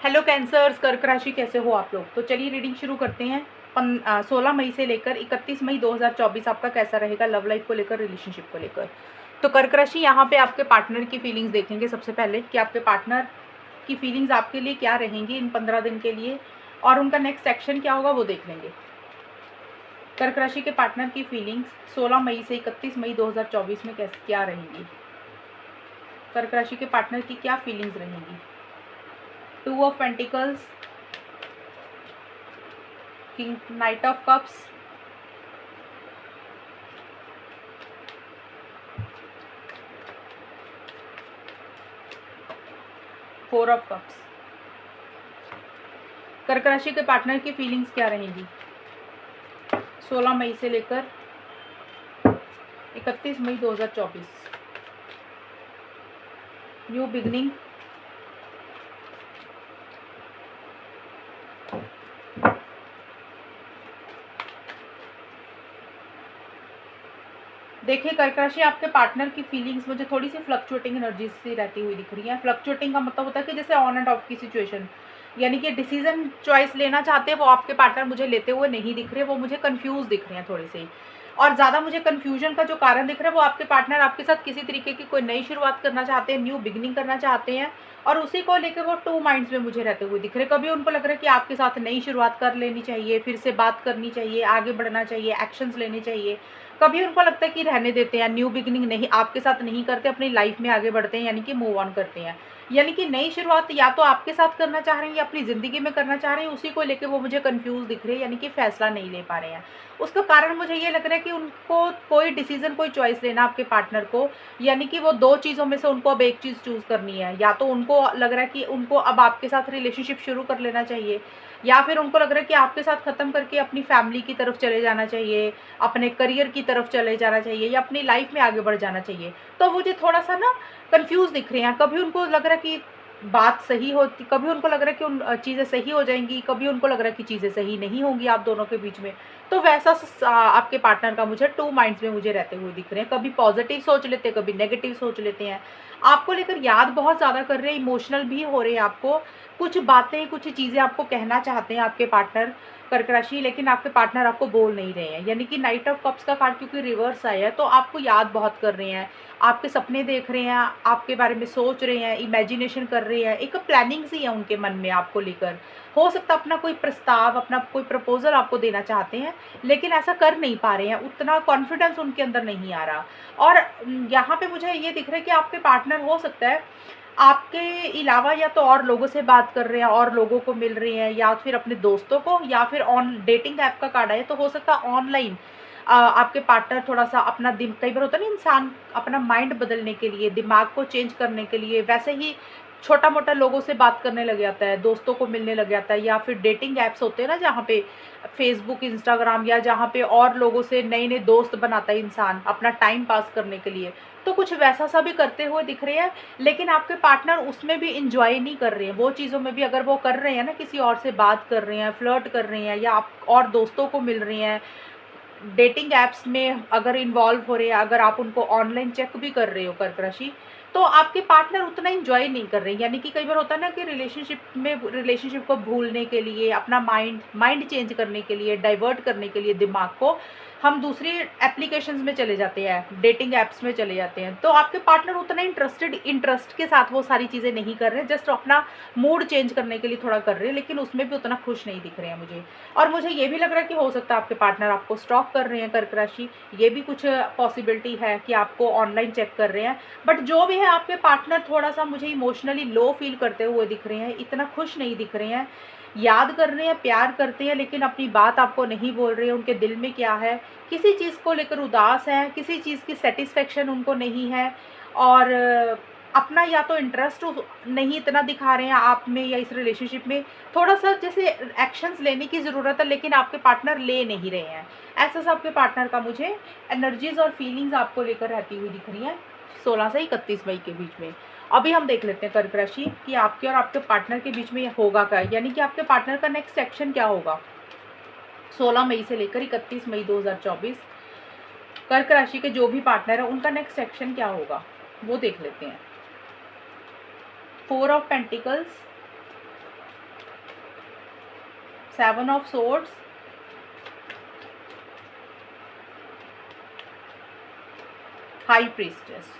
Hello cancers, कर्क राशि, कैसे हो आप लोग। तो चलिए रीडिंग शुरू करते हैं। 16 मई से लेकर 31 मई 2024 आपका कैसा रहेगा लव लाइफ को लेकर, रिलेशनशिप को लेकर। तो कर्क राशि, यहाँ पे आपके पार्टनर की फीलिंग्स देखेंगे सबसे पहले कि आपके पार्टनर की फीलिंग्स आपके लिए क्या रहेंगी इन 15 दिन के लिए, और उनका नेक्स्ट एक्शन क्या होगा वो देख लेंगे। कर्क राशि के पार्टनर की फीलिंग्स 16 मई से 31 मई 2024 में कैसे क्या रहेंगी। कर्क राशि के पार्टनर की क्या फीलिंग्स रहेंगी। 2 of pentacles, king, night of cups, 4 of cups. कर्क राशि के पार्टनर की फीलिंग्स क्या रहेंगी 16 मई से लेकर 31 मई 2024। न्यू बिगनिंग, देखिए कर्क राशि, आपके पार्टनर की फीलिंग्स मुझे थोड़ी सी फ्लक्चुएटिंग एनर्जी से रहती हुई दिख रही है। फ्लक्चुएटिंग का मतलब होता है कि जैसे ऑन एंड ऑफ की सिचुएशन, यानी कि डिसीजन चॉइस लेना चाहते हैं वो आपके पार्टनर मुझे लेते हुए नहीं दिख रहे, वो मुझे कंफ्यूज दिख रहे हैं थोड़े से। और ज़्यादा मुझे कन्फ्यूजन का जो कारण दिख रहा है वो आपके पार्टनर आपके साथ किसी तरीके की कोई नई शुरुआत करना चाहते हैं, न्यू बिगनिंग करना चाहते हैं, और उसी को लेकर वो 2 माइंड्स में मुझे रहते हुए दिख रहे हैं। कभी उनको लग रहा है कि आपके साथ नई शुरुआत कर लेनी चाहिए, फिर से बात करनी चाहिए, आगे बढ़ना चाहिए, एक्शंस लेने चाहिए। कभी उनको लगता है कि रहने देते हैं, न्यू बिगनिंग नहीं, आपके साथ नहीं करते, अपनी लाइफ में आगे बढ़ते हैं, यानी कि मूव ऑन करते हैं। यानी कि नई शुरुआत या तो आपके साथ करना चाह रहे हैं या अपनी ज़िंदगी में करना चाह रहे हैं, उसी को लेके वो मुझे कंफ्यूज दिख रहे हैं, यानी कि फैसला नहीं ले पा रहे हैं। उसका कारण मुझे ये लग रहा है कि उनको कोई डिसीजन, कोई चॉइस लेना आपके पार्टनर को, यानी कि वो 2 चीज़ों में से उनको अब एक चीज़ चूज़ करनी है। या तो उनको लग रहा है कि उनको अब आपके साथ रिलेशनशिप शुरू कर लेना चाहिए, या फिर उनको लग रहा है कि आपके साथ ख़त्म करके अपनी फैमिली की तरफ चले जाना चाहिए, अपने करियर की तरफ चले जाना चाहिए, या अपनी लाइफ में आगे बढ़ जाना चाहिए। तो मुझे थोड़ा-सा ना कन्फ्यूज़ दिख रहे हैं। कभी उनको लग रहा है कि बात सही होती, कभी उनको लग रहा है कि चीज़ें सही हो जाएँगी, कभी उनको लग रहा है कि चीज़ें सही नहीं होंगी आप दोनों के बीच में। तो वैसा आपके पार्टनर का मुझे 2 माइंड्स में मुझे रहते हुए दिख रहे हैं। कभी पॉज़िटिव सोच लेते हैं, कभी नेगेटिव सोच लेते हैं। आपको लेकर याद बहुत ज़्यादा कर रहे हैं, इमोशनल भी हो रहे हैं आपको। कुछ बातें, कुछ चीज़ें आपको कहना चाहते हैं आपके पार्टनर कर्क राशि, लेकिन आपके पार्टनर आपको बोल नहीं रहे हैं। यानी कि नाइट ऑफ कप्स का कार्ड क्योंकि रिवर्स आया है, तो आपको याद बहुत कर रहे हैं, आपके सपने देख रहे हैं, आपके बारे में सोच रहे हैं, इमेजिनेशन कर रहे हैं, एक प्लानिंग सी है उनके मन में आपको लेकर। हो सकता है अपना कोई प्रस्ताव, अपना कोई प्रपोजल आपको देना चाहते हैं, लेकिन ऐसा कर नहीं पा रहे हैं, उतना कॉन्फिडेंस उनके अंदर नहीं आ रहा। और यहाँ पे मुझे ये दिख रहा है कि आपके पार्टनर हो सकता है आपके अलावा या तो और लोगों से बात कर रहे हैं, और लोगों को मिल रहे हैं, या फिर अपने दोस्तों को, या फिर ऑन डेटिंग ऐप का कार्ड है, तो हो सकता है ऑनलाइन आपके पार्टनर थोड़ा-सा अपना कई बार होता है ना, इंसान अपना माइंड बदलने के लिए, दिमाग को चेंज करने के लिए वैसे ही छोटा-मोटा लोगों से बात करने लग जाता है, दोस्तों को मिलने लग जाता है, या फिर डेटिंग ऐप्स होते हैं ना जहाँ पे फ़ेसबुक, इंस्टाग्राम, या जहाँ पे और लोगों से नए-नए दोस्त बनाता है इंसान अपना टाइम पास करने के लिए। तो कुछ वैसा सा भी करते हुए दिख रहे हैं, लेकिन आपके पार्टनर उसमें भी एन्जॉय नहीं कर रहे हैं। वो चीज़ों में भी अगर वो कर रहे हैं ना, किसी और से बात कर रहे हैं, फ्लर्ट कर रहे हैं, या आप और दोस्तों को मिल रहे हैं, डेटिंग ऐप्स में अगर इन्वॉल्व हो रहे हैं, अगर आप उनको ऑनलाइन चेक भी कर रहे हो कर्क राशि, तो आपके पार्टनर उतना एंजॉय नहीं कर रहे हैं। यानी कि कई बार होता है ना कि रिलेशनशिप को भूलने के लिए, अपना माइंड चेंज करने के लिए, डाइवर्ट करने के लिए दिमाग को, हम दूसरी एप्लीकेशंस में चले जाते हैं, डेटिंग ऐप्स में चले जाते हैं। तो आपके पार्टनर उतना इंटरेस्ट के साथ वो सारी चीज़ें नहीं कर रहे हैं, जस्ट अपना मूड चेंज करने के लिए थोड़ा कर रहे हैं, लेकिन उसमें भी उतना खुश नहीं दिख रहे हैं मुझे। और मुझे ये भी लग रहा है कि हो सकता है आपके पार्टनर आपको स्टॉक कर रहे हैं कर्क राशि, ये भी कुछ पॉसिबिलिटी है कि आपको ऑनलाइन चेक कर रहे हैं। बट जो भी है, आपके पार्टनर थोड़ा-सा मुझे इमोशनली लो फील करते हुए दिख रहे हैं, इतना खुश नहीं दिख रहे हैं। याद कर रहे हैं, प्यार करते हैं, लेकिन अपनी बात आपको नहीं बोल रहे हैं, उनके दिल में क्या है, किसी चीज़ को लेकर उदास हैं, किसी चीज़ की सैटिस्फैक्शन उनको नहीं है, और अपना या तो इंटरेस्ट नहीं इतना दिखा रहे हैं आप में या इस रिलेशनशिप में। थोड़ा-सा जैसे एक्शंस लेने की ज़रूरत है, लेकिन आपके पार्टनर ले नहीं रहे हैं। ऐसा सा आपके पार्टनर का मुझे एनर्जीज़ और फीलिंग्स आपको लेकर रहती हुई दिख रही हैं 16 से 31 मई के बीच में। अभी हम देख लेते हैं कर्क राशि कि आपके और आपके पार्टनर के बीच में होगा क्या? यानी कि आपके पार्टनर का नेक्स्ट एक्शन क्या होगा 16 मई से लेकर 31 मई 2024। कर्क राशि के जो भी पार्टनर है उनका नेक्स्ट एक्शन क्या होगा वो देख लेते हैं। 4 of pentacles, seven of swords, high priestess.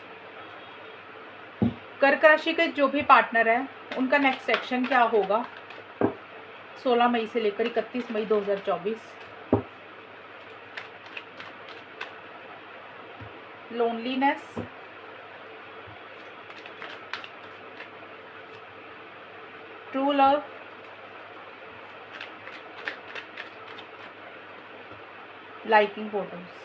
कर्क राशि के जो भी पार्टनर है उनका नेक्स्ट एक्शन क्या होगा 16 मई से लेकर 31 मई 2024। Loneliness, true love, liking photos.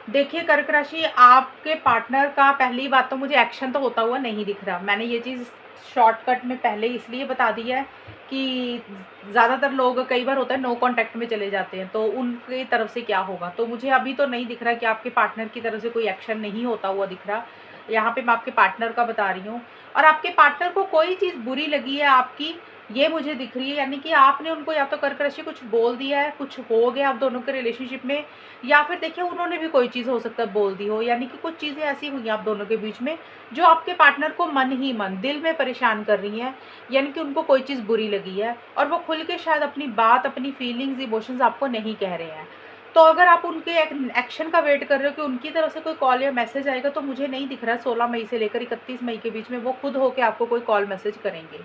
देखिए कर्क राशि, आपके पार्टनर का पहली बात तो मुझे एक्शन तो होता हुआ नहीं दिख रहा। मैंने ये चीज़ शॉर्टकट में पहले इसलिए बता दी है कि ज़्यादातर लोग कई बार होता है नो कांटेक्ट में चले जाते हैं, तो उनकी तरफ से क्या होगा। तो मुझे अभी तो नहीं दिख रहा कि आपके पार्टनर की तरफ से कोई एक्शन नहीं होता हुआ दिख रहा। यहाँ पे मैं आपके पार्टनर का बता रही हूँ, और आपके पार्टनर को कोई चीज़ बुरी लगी है आपकी, ये मुझे दिख रही है। यानी कि आपने उनको या तो कर्क राशि कुछ बोल दिया है, कुछ हो गया आप दोनों के रिलेशनशिप में, या फिर देखिए उन्होंने भी कोई चीज़ हो सकता है बोल दी हो। यानी कि कुछ चीज़ें ऐसी हुई आप दोनों के बीच में जो आपके पार्टनर को मन ही मन दिल में परेशान कर रही हैं। यानी कि उनको कोई चीज़ बुरी लगी है और वो खुल के शायद अपनी बात, अपनी फीलिंग्स, इमोशंस आपको नहीं कह रहे हैं। तो अगर आप उनके एक्शन का वेट कर रहे हो कि उनकी तरफ से कोई कॉल या मैसेज आएगा, तो मुझे नहीं दिख रहा 16 मई से लेकर 31 मई के बीच में वो खुद होके आपको कोई कॉल मैसेज करेंगे।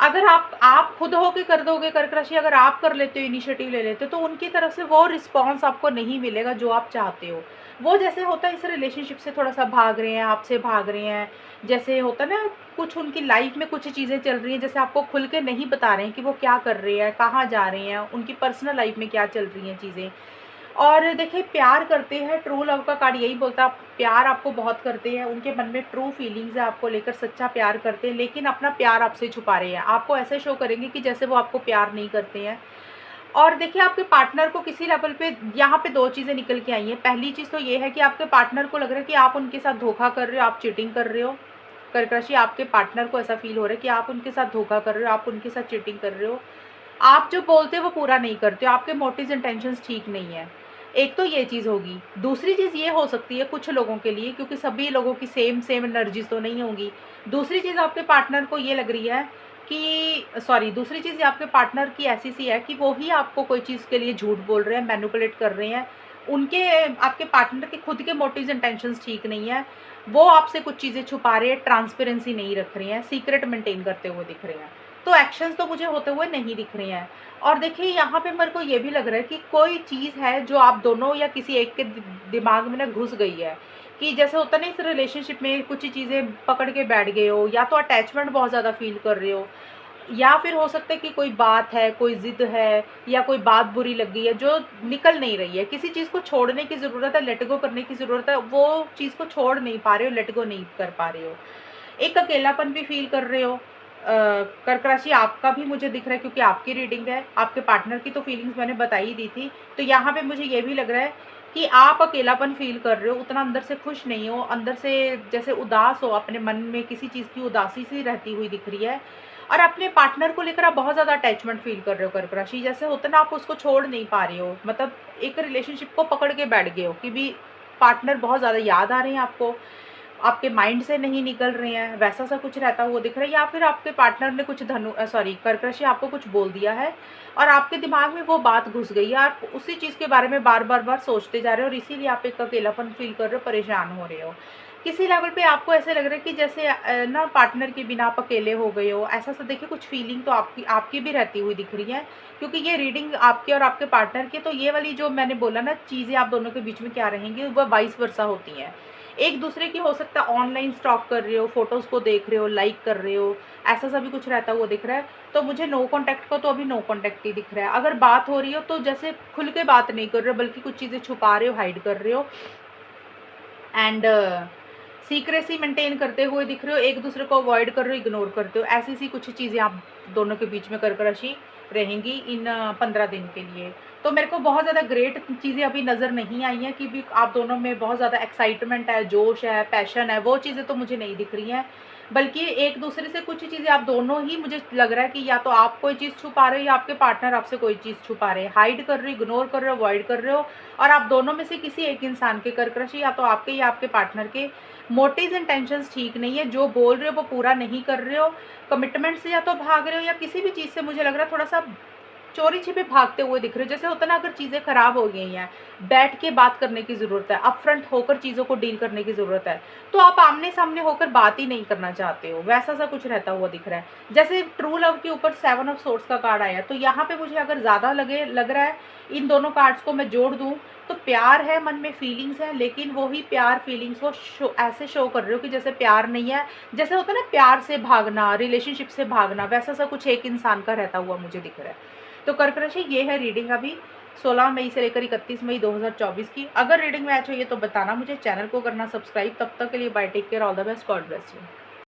अगर आप खुद होके कर दोगे कर्क राशि, अगर आप कर लेते हो, इनिशिएटिव ले लेते हो, तो उनकी तरफ से वो रिस्पॉन्स आपको नहीं मिलेगा जो आप चाहते हो। वो जैसे होता है इस रिलेशनशिप से थोड़ा सा भाग रहे हैं, आपसे भाग रहे हैं, जैसे होता है ना कुछ उनकी लाइफ में कुछ चीज़ें चल रही हैं, जैसे आपको खुल के नहीं बता रहे हैं कि वो क्या कर रहे हैं, कहाँ जा रहे हैं, उनकी पर्सनल लाइफ में क्या चल रही हैं चीज़ें। और देखिए प्यार करते हैं, ट्रू लव का कार्ड यही बोलता है, प्यार आपको बहुत करते हैं, उनके मन में ट्रू फीलिंग्स है आपको लेकर, सच्चा प्यार करते हैं, लेकिन अपना प्यार आपसे छुपा रहे हैं। आपको ऐसे शो करेंगे कि जैसे वो आपको प्यार नहीं करते हैं। और देखिए आपके पार्टनर को किसी लेवल पे यहाँ पे दो चीज़ें निकल के आई हैं। पहली चीज़ तो ये है कि आपके पार्टनर को लग रहा है कि आप उनके साथ धोखा कर रहे हो, आप चीटिंग कर रहे हो। कर्क राशि, आपके पार्टनर को ऐसा फील हो रहा है कि आप उनके साथ धोखा कर रहे हो, आप उनके साथ चीटिंग कर रहे हो, आप जो बोलते हो वो पूरा नहीं करते हो, आपके मोटिव्स इंटेंशंस ठीक नहीं है। एक तो ये चीज़ होगी। दूसरी चीज़ ये हो सकती है कुछ लोगों के लिए, क्योंकि सभी लोगों की सेम एनर्जीज तो नहीं होंगी। दूसरी चीज़ आपके पार्टनर को ये लग रही है कि दूसरी चीज़ आपके पार्टनर की ऐसी सी है कि वो ही आपको कोई चीज़ के लिए झूठ बोल रहे हैं, मैनिपुलेट कर रहे हैं। उनके आपके पार्टनर के खुद के मोटिव्स इंटेंशंस ठीक नहीं है, वो आपसे कुछ चीज़ें छुपा रहे हैं, ट्रांसपेरेंसी नहीं रख रहे हैं, सीक्रेट मेंटेन करते हुए दिख रहे हैं। तो एक्शंस तो मुझे होते हुए नहीं दिख रहे हैं। और देखिए यहाँ पे मेरे को ये भी लग रहा है कि कोई चीज़ है जो आप दोनों या किसी एक के दिमाग में ना घुस गई है, कि जैसे होता नहीं इस रिलेशनशिप में कुछ चीज़ें पकड़ के बैठ गए हो, या तो अटैचमेंट बहुत ज़्यादा फील कर रहे हो, या फिर हो सकता है कि कोई बात है, कोई ज़िद है, या कोई बात बुरी लग गई है जो निकल नहीं रही है। किसी चीज़ को छोड़ने की ज़रूरत है, लेट गो करने की ज़रूरत है, वो चीज़ को छोड़ नहीं पा रहे हो, लेट गो नहीं कर पा रहे हो। एक अकेलापन भी फील कर रहे हो। कर्क राशि, आपका भी मुझे दिख रहा है क्योंकि आपकी रीडिंग है। आपके पार्टनर की तो फीलिंग्स मैंने बता ही दी थी। तो यहाँ पे मुझे ये भी लग रहा है कि आप अकेलापन फील कर रहे हो, उतना अंदर से खुश नहीं हो, अंदर से जैसे उदास हो, अपने मन में किसी चीज़ की उदासी सी रहती हुई दिख रही है। और अपने पार्टनर को लेकर आप बहुत ज़्यादा अटैचमेंट फील कर रहे हो कर्क राशि, जैसे होता है ना आप उसको छोड़ नहीं पा रहे हो, मतलब एक रिलेशनशिप को पकड़ के बैठ गए हो कि भी पार्टनर बहुत ज़्यादा याद आ रहे हैं आपको, आपके माइंड से नहीं निकल रहे हैं, वैसा सा कुछ रहता हुआ दिख रहा है। या फिर आपके पार्टनर ने कुछ कर्क राशि आपको कुछ बोल दिया है और आपके दिमाग में वो बात घुस गई है, आप उसी चीज़ के बारे में बार बार सोचते जा रहे हो, और इसीलिए आप एक अकेलापन फील कर रहे हो, परेशान हो रहे हो। किसी लेवल पे आपको ऐसे लग रहा है कि जैसे ना पार्टनर के बिना आप अकेले हो गए हो, ऐसा सा देखिए कुछ फीलिंग तो आपकी भी रहती हुई दिख रही है, क्योंकि ये रीडिंग आपके और आपके पार्टनर की। तो ये वाली जो मैंने बोला ना चीज़ें आप दोनों के बीच में क्या रहेंगी, वह वाइस वर्सा होती हैं। एक दूसरे की हो सकता है ऑनलाइन स्टॉक कर रहे हो, फोटोज़ को देख रहे हो, लाइक कर रहे हो, ऐसा सा भी कुछ रहता हुआ दिख रहा है। तो मुझे नो कॉन्टैक्ट को तो अभी नो कॉन्टैक्ट ही दिख रहा है। अगर बात हो रही हो तो जैसे खुल के बात नहीं कर रहे हो, बल्कि कुछ चीज़ें छुपा रहे हो, हाइड कर रहे हो, एंड सीक्रेसी मेंटेन करते हुए दिख रहे हो, एक दूसरे को अवॉइड कर रहे हो, इग्नोर करते हो। ऐसी सी कुछ चीज़ें आप दोनों के बीच में कर्क राशि रहेंगी इन 15 दिन के लिए। तो मेरे को बहुत ज़्यादा ग्रेट चीज़ें अभी नज़र नहीं आई हैं कि भी आप दोनों में बहुत ज़्यादा एक्साइटमेंट है, जोश है, पैशन है, वो चीज़ें तो मुझे नहीं दिख रही हैं। बल्कि एक दूसरे से कुछ चीज़ें आप दोनों ही, मुझे लग रहा है कि या तो आप कोई चीज़ छुपा रहे हो या आपके पार्टनर आपसे कोई चीज़ छुपा रहे हैं, हाइड कर रहे हो, इग्नोर कर रहे हो, अवॉइड कर रहे हो। और आप दोनों में से किसी एक इंसान के कर क्रश, या तो आपके या आपके पार्टनर के मोटिव्स इंटेंशंस ठीक नहीं है, जो बोल रहे हो वो पूरा नहीं कर रहे हो, कमिटमेंट से या तो भाग रहे हो या किसी भी चीज़ से मुझे लग रहा है थोड़ा सा चोरी छिपे भागते हुए दिख रहे हो। जैसे होता है ना, अगर चीज़ें खराब हो गई हैं, बैठ के बात करने की ज़रूरत है, अपफ्रंट होकर चीज़ों को डील करने की ज़रूरत है, तो आप आमने सामने होकर बात ही नहीं करना चाहते हो, वैसा सा कुछ रहता हुआ दिख रहा है। जैसे ट्रू लव के ऊपर 7 ऑफ सोर्ड्स का कार्ड आया, तो यहाँ पे मुझे अगर ज़्यादा लग रहा है, इन दोनों कार्ड्स को मैं जोड़ दूँ तो प्यार है, मन में फीलिंग्स है, लेकिन वही प्यार फीलिंग्स वो ऐसे शो कर रहे हो कि जैसे प्यार नहीं है। जैसे होता है ना, प्यार से भागना, रिलेशनशिप से भागना, वैसा सा कुछ एक इंसान का रहता हुआ मुझे दिख रहा है। तो कर्क राशि, ये है रीडिंग अभी 16 मई से लेकर 31 मई 2024 की। अगर रीडिंग मैच हुई है तो बताना मुझे, चैनल को करना सब्सक्राइब। तब तक के लिए bye, take care, all the best, God bless you.